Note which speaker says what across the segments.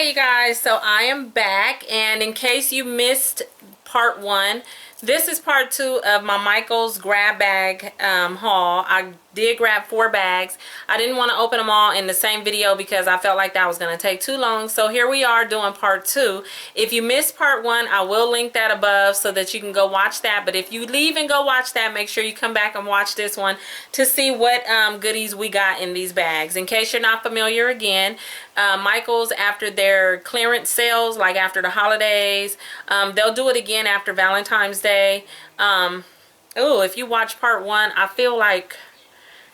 Speaker 1: you guys, so I am back, and in case you missed part 1, this is part 2 of my Michael's grab bag haul. I did grab 4 bags. I didn't want to open them all in the same video because I felt like that was going to take too long. So here we are doing part 2. If you missed part 1, I will link that above so that you can go watch that. But if you leave and go watch that, make sure you come back and watch this one to see what goodies we got in these bags. In case you're not familiar, again, Michael's, after their clearance sales, like after the holidays, they'll do it again after Valentine's Day. Oh, if you watch part 1, I feel like,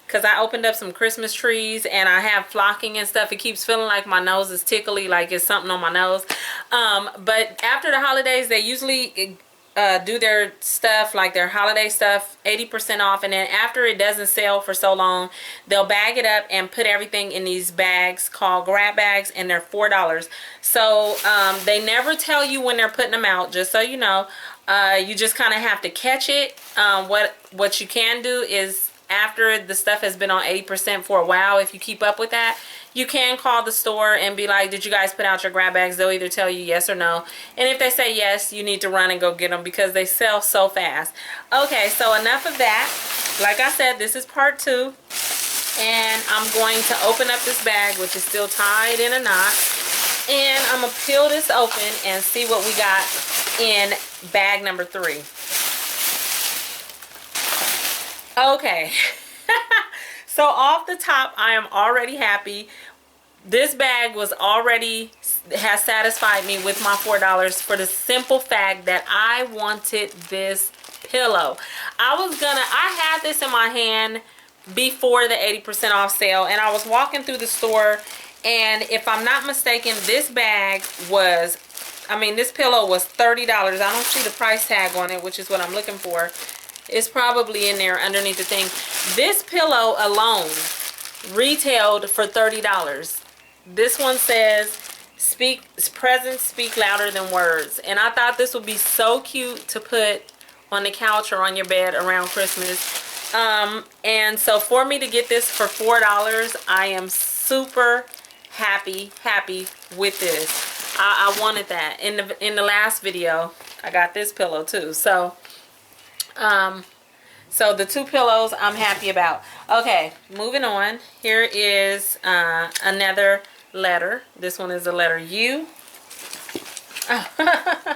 Speaker 1: because I opened up some Christmas trees and I have flocking and stuff, it keeps feeling like my nose is tickly, like it's something on my nose. But after the holidays, they usually do their stuff, like their holiday stuff, 80% off, and then after it doesn't sell for so long, they'll bag it up and put everything in these bags called grab bags, and they're $4. So they never tell you when they're putting them out, just so you know. You just kind of have to catch it. What you can do is, after the stuff has been on 80% for a while, if you keep up with that, you can call the store and be like, did you guys put out your grab bags? They'll either tell you yes or no. And if they say yes, you need to run and go get them because they sell so fast. Okay, so enough of that. Like I said, this is part 2. And I'm going to open up this bag, which is still tied in a knot. And I'm going to peel this open and see what we got in bag number 3. Okay. So off the top, I am already happy. This bag has satisfied me with my $4 for the simple fact that I wanted this pillow. I had this in my hand before the 80% off sale, and I was walking through the store, and if I'm not mistaken, this bag was, this pillow was $30. I don't see the price tag on it, which is what I'm looking for. It's probably in there underneath the thing. This pillow alone retailed for $30. This one says, presents speak louder than words. And I thought this would be so cute to put on the couch or on your bed around Christmas. And so for me to get this for $4, I am super happy with this. I wanted that. In the last video, I got this pillow too. So the 2 pillows I'm happy about. Okay, moving on. Here is another letter. This one is the letter U. I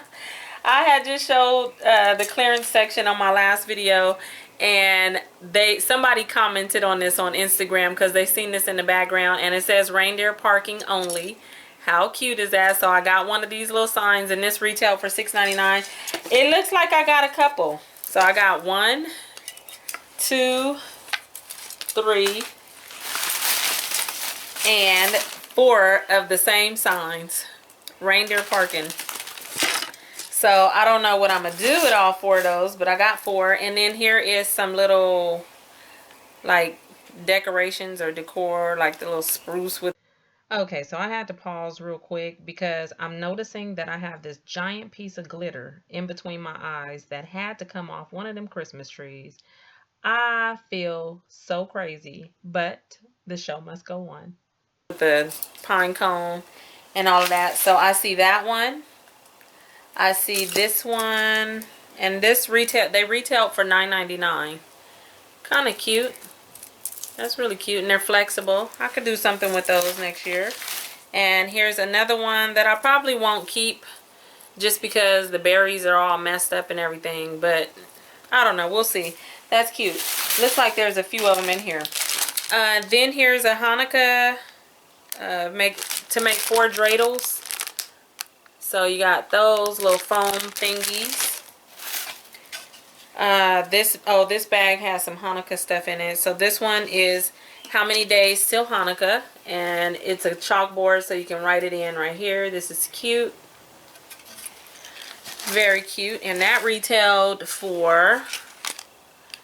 Speaker 1: had just showed the clearance section on my last video, and somebody commented on this on Instagram because they seen this in the background, and it says reindeer parking only. How cute is that? So I got one of these little signs, and this retailed for $6.99. It looks like I got a couple. So I got 1, 2, 3, and 4 of the same signs. Reindeer parking. So I don't know what I'm going to do with all 4 of those, but I got 4. And then here is some little, like, decorations or decor, like the little spruce with. Okay, so I had to pause real quick because I'm noticing that I have this giant piece of glitter in between my eyes that had to come off one of them Christmas trees. I feel so crazy, but the show must go on. The pine cone and all of that. So I see that one. I see this one. And this they retailed for $9.99. Kind of cute. That's really cute, and they're flexible. I could do something with those next year. And here's another one that I probably won't keep just because the berries are all messed up and everything. But I don't know. We'll see. That's cute. Looks like there's a few of them in here. Then here's a Hanukkah to make 4 dreidels. So you got those little foam thingies. This bag has some Hanukkah stuff in it. So this one is how many days till Hanukkah, and it's a chalkboard so you can write it in right here. This is cute, very cute, and that retailed for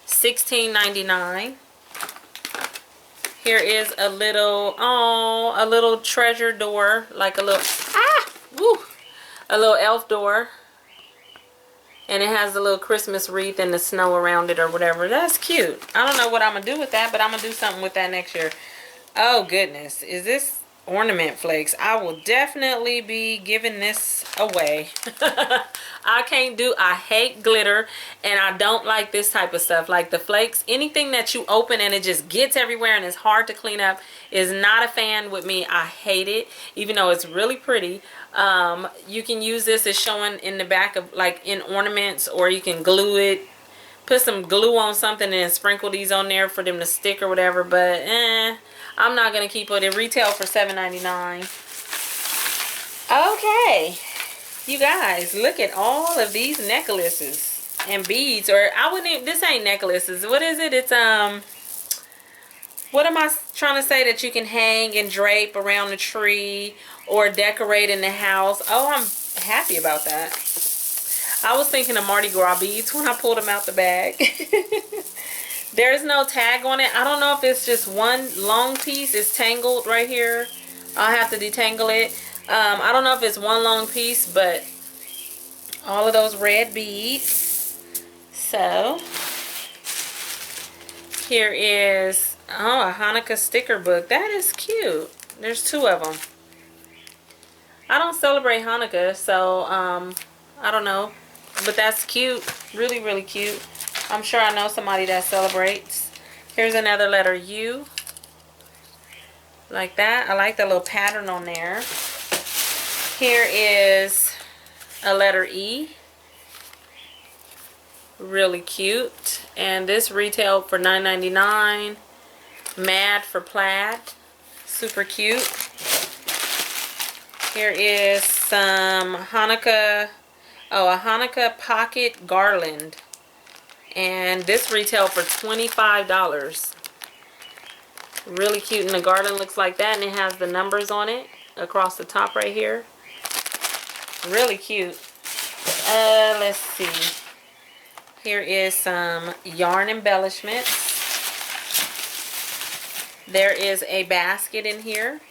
Speaker 1: $16.99. Here is a little treasure door, like a little elf door. And it has a little Christmas wreath and the snow around it or whatever. That's cute. I don't know what I'm going to do with that, but I'm going to do something with that next year. Oh, goodness. Is this Ornament Flakes. I will definitely be giving this away. I hate glitter, and I don't like this type of stuff. Like the flakes, anything that you open and it just gets everywhere and it's hard to clean up is not a fan with me. I hate it, even though it's really pretty. You can use this as showing in the back of, like, in ornaments, or you can glue it. Put some glue on something and sprinkle these on there for them to stick or whatever. But I'm not going to keep it. It retail for $7.99. Okay. You guys, look at all of these necklaces and beads. Or I wouldn't even, this ain't necklaces. What is it? It's, what am I trying to say that you can hang and drape around the tree or decorate in the house? Oh, I'm happy about that. I was thinking of Mardi Gras beads when I pulled them out the bag. There's no tag on it. I don't know if it's just one long piece. It's tangled right here. I'll have to detangle it. I don't know if it's one long piece, but all of those red beads. So, here is, oh, a Hanukkah sticker book. That is cute. There's 2 of them. I don't celebrate Hanukkah, so, I don't know. But that's cute. Really, really cute. I'm sure I know somebody that celebrates. Here's another letter U. Like that. I like the little pattern on there. Here is a letter E. Really cute. And this retailed for $9.99. Mad for plaid. Super cute. Here is some Hanukkah. Oh, a Hanukkah pocket garland. And this retailed for $25. Really cute. And the garland looks like that. And it has the numbers on it across the top right here. Really cute. Let's see. Here is some yarn embellishments. There is a basket in here.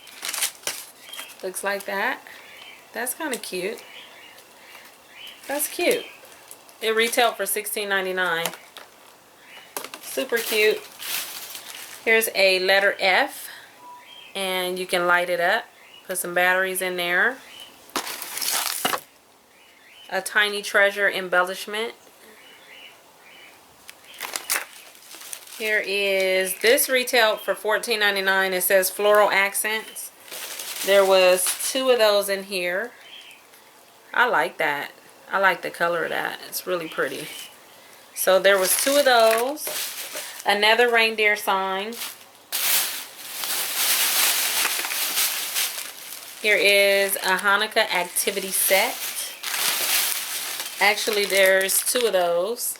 Speaker 1: Looks like that. That's kind of cute. That's cute. It retailed for $16.99. Super cute. Here's a letter F. And you can light it up. Put some batteries in there. A tiny treasure embellishment. Here is, this retailed for $14.99. It says floral accents. There was 2 of those in here. I like that. I like the color of that. It's really pretty. So there was 2 of those. Another reindeer sign. Here is a Hanukkah activity set. Actually, there's 2 of those.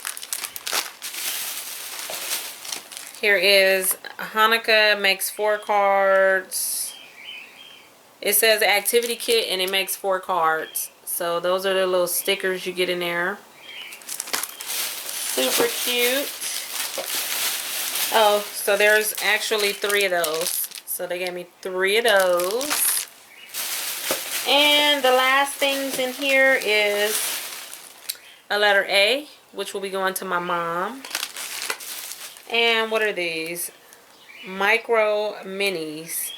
Speaker 1: Here is Hanukkah makes 4 cards. It says activity kit and it makes 4 cards. So those are the little stickers you get in there. Super cute. Oh, so there's actually 3 of those. So they gave me 3 of those. And the last things in here is a letter A, which will be going to my mom. And what are these? Micro minis.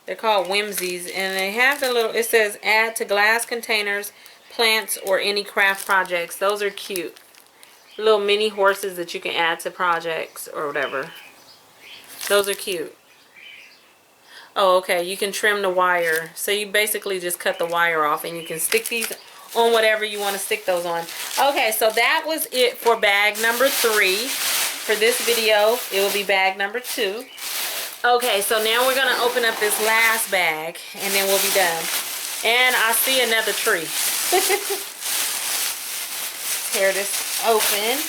Speaker 1: They're called Whimsies. And they have the little, it says add to glass containers, plants, or any craft projects. Those are cute. Little mini horses that you can add to projects or whatever. Those are cute. Oh, okay. You can trim the wire. So you basically just cut the wire off and you can stick these on whatever you want to stick those on. Okay, so that was it for bag number 3. For this video, it will be bag number 2. Okay, so now we're going to open up this last bag and then we'll be done. And I see another tree. Tear this open.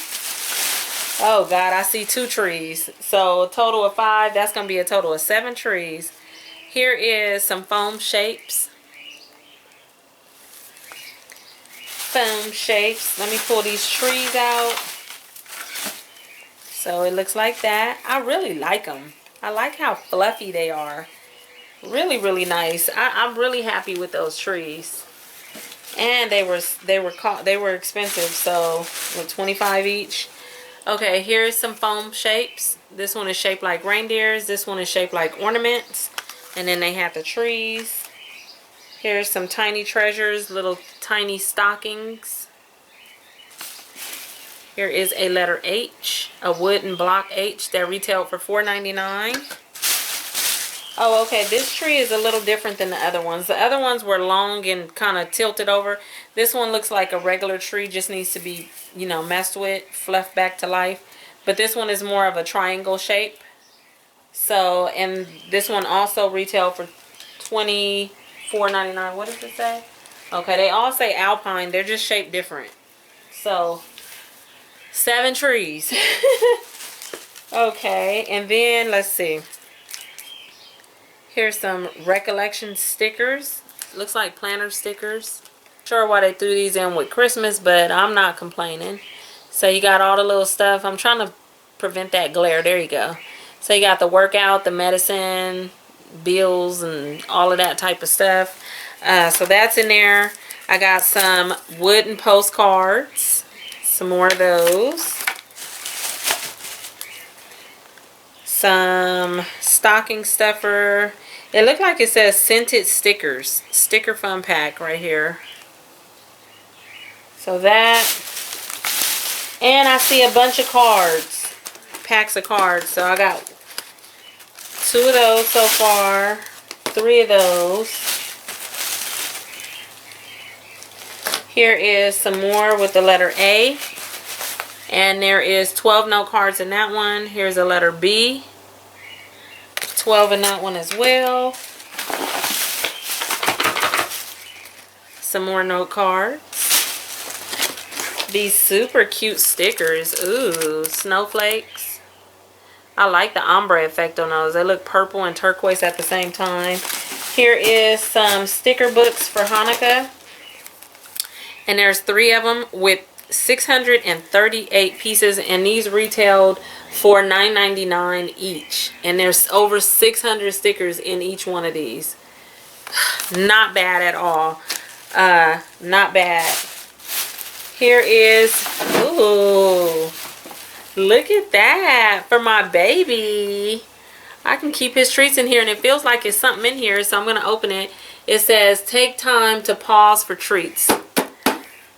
Speaker 1: Oh God, I see 2 trees. So a total of 5. That's going to be a total of 7 trees. Here is some foam shapes. Foam shapes. Let me pull these trees out. So it looks like that. I really like them. I like how fluffy they are. Really, really nice. I'm really happy with those trees. And they were expensive, so what, 25 each. Okay, here's some foam shapes. This one is shaped like reindeers. This one is shaped like ornaments. And then they have the trees. Here's some tiny treasures, little tiny stockings. Here is a letter H, a wooden block H that retailed for $4.99. Oh, okay, this tree is a little different than the other ones. The other ones were long and kind of tilted over. This one looks like a regular tree, just needs to be, you know, messed with, fluffed back to life. But this one is more of a triangle shape. So, and this one also retailed for $24.99. What does it say? Okay, they all say alpine. They're just shaped different. So, 7 trees. Okay, and then let's see. Here's some Recollection Stickers. Looks like planner stickers. Sure why they threw these in with Christmas, but I'm not complaining. So you got all the little stuff. I'm trying to prevent that glare. There you go. So you got the workout, the medicine, bills, and all of that type of stuff. So that's in there. I got some wooden postcards. Some more of those. Some stocking stuffer. It looked like it says scented stickers. Sticker fun pack right here. So that. And I see a bunch of cards. Packs of cards. So I got 2 of those so far. 3 of those. Here is some more with the letter A. And there is 12 note cards in that one. Here's a letter B. 12 in that one as well. Some more note cards. These super cute stickers. Ooh, snowflakes. I like the ombre effect on those. They look purple and turquoise at the same time. Here is some sticker books for Hanukkah. And there's 3 of them with 638 pieces, and these retailed for $9.99 each. And there's over 600 stickers in each one of these. Not bad at all. Not bad. Here is, ooh, look at that for my baby. I can keep his treats in here, and it feels like it's something in here, so I'm going to open it. It says, take time to pause for treats.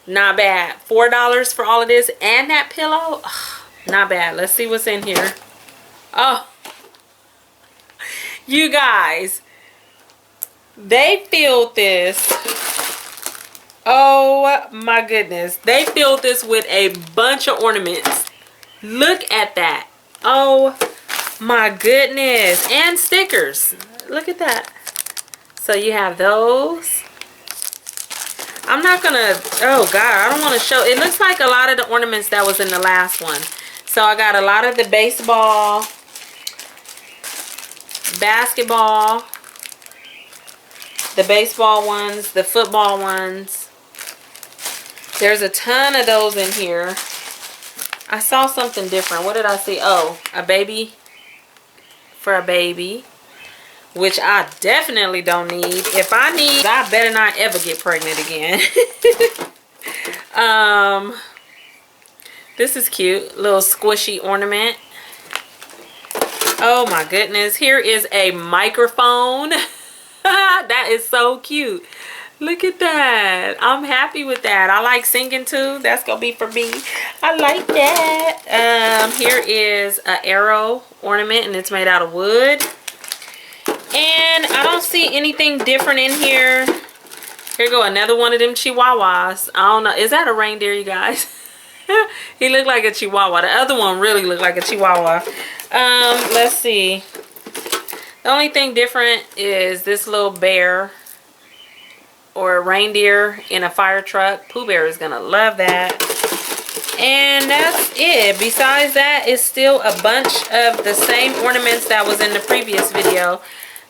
Speaker 1: Not bad. $4 for all of this and that pillow. Ugh, not bad. Let's see what's in here. Oh, you guys, they filled this. Oh my goodness. They filled this with a bunch of ornaments. Look at that. Oh my goodness. And stickers. Look at that. So you have those. I'm not gonna, oh God, I don't want to show. It looks like a lot of the ornaments that was in the last one. So I got a lot of the baseball, basketball, the baseball ones, the football ones. There's a ton of those in here. I saw something different. What did I see? Oh, a baby for a baby. Which I definitely don't need. If I need, I better not ever get pregnant again. This is cute. Little squishy ornament. Oh my goodness. Here is a microphone. That is so cute. Look at that. I'm happy with that. I like singing too. That's going to be for me. I like that. Here is an arrow ornament, and it's made out of wood. And I don't see anything different in here. Here go another one of them chihuahuas. I don't know. Is that a reindeer, you guys? He looked like a chihuahua. The other one really looked like a chihuahua. Let's see. The only thing different is this little bear or a reindeer in a fire truck. Pooh Bear is going to love that. And that's it. Besides that, it's still a bunch of the same ornaments that was in the previous video.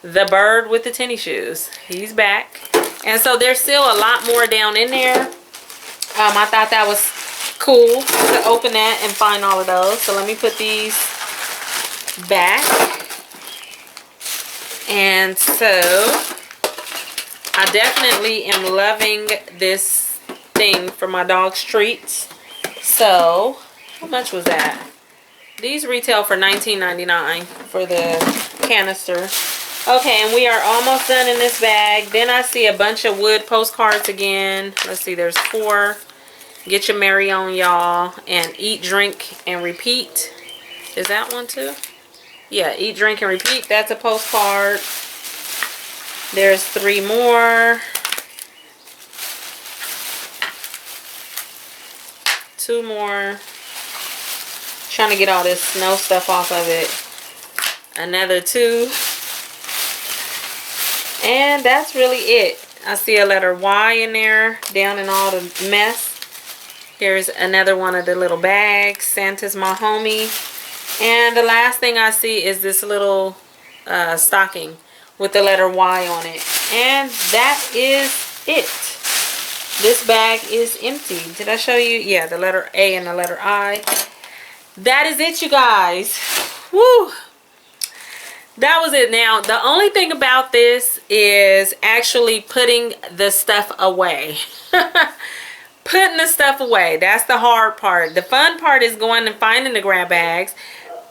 Speaker 1: The bird with the tennis shoes. He's back. And so there's still a lot more down in there. I thought that was cool to open that and find all of those. So let me put these back. And so I definitely am loving this thing for my dog's treats. So how much was that? These retail for $19.99 for the canister. Okay, and we are almost done in this bag. Then I see a bunch of wood postcards again. Let's see, there's 4. Get your Merry on, y'all. And Eat, Drink, and Repeat. Is that one too? Yeah, Eat, Drink, and Repeat. That's a postcard. There's 3 more. 2 more. Trying to get all this snow stuff off of it. Another 2. And that's really it. I see a letter Y in there, down in all the mess. Here's another one of the little bags. Santa's my homie. And the last thing I see is this little stocking with the letter Y on it. And that is it. This bag is empty. Did I show you? Yeah, the letter A and the letter I. That is it, you guys. Woo! That was it. Now, the only thing about this is actually putting the stuff away. Putting the stuff away. That's the hard part. The fun part is going and finding the grab bags,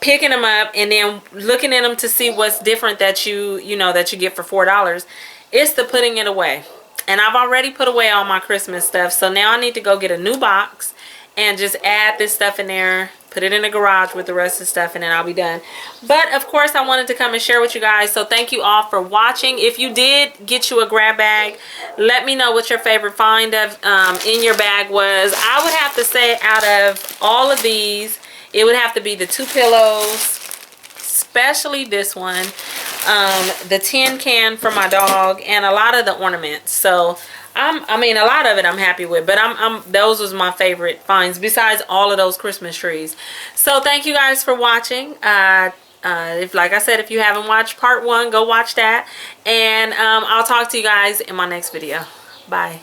Speaker 1: picking them up, and then looking at them to see what's different that you get for $4. It's the putting it away. And I've already put away all my Christmas stuff, so now I need to go get a new box and just add this stuff in there, put it in the garage with the rest of the stuff, and then I'll be done. But of course, I wanted to come and share with you guys, so thank you all for watching. If you did get you a grab bag, let me know what your favorite find of in your bag was. I would have to say, out of all of these, it would have to be the 2 pillows, especially this one, the tin can for my dog, and a lot of the ornaments. So I mean, a lot of it I'm happy with, but those was my favorite finds besides all of those Christmas trees. So thank you guys for watching. Like I said, if you haven't watched part 1, go watch that, and I'll talk to you guys in my next video. Bye.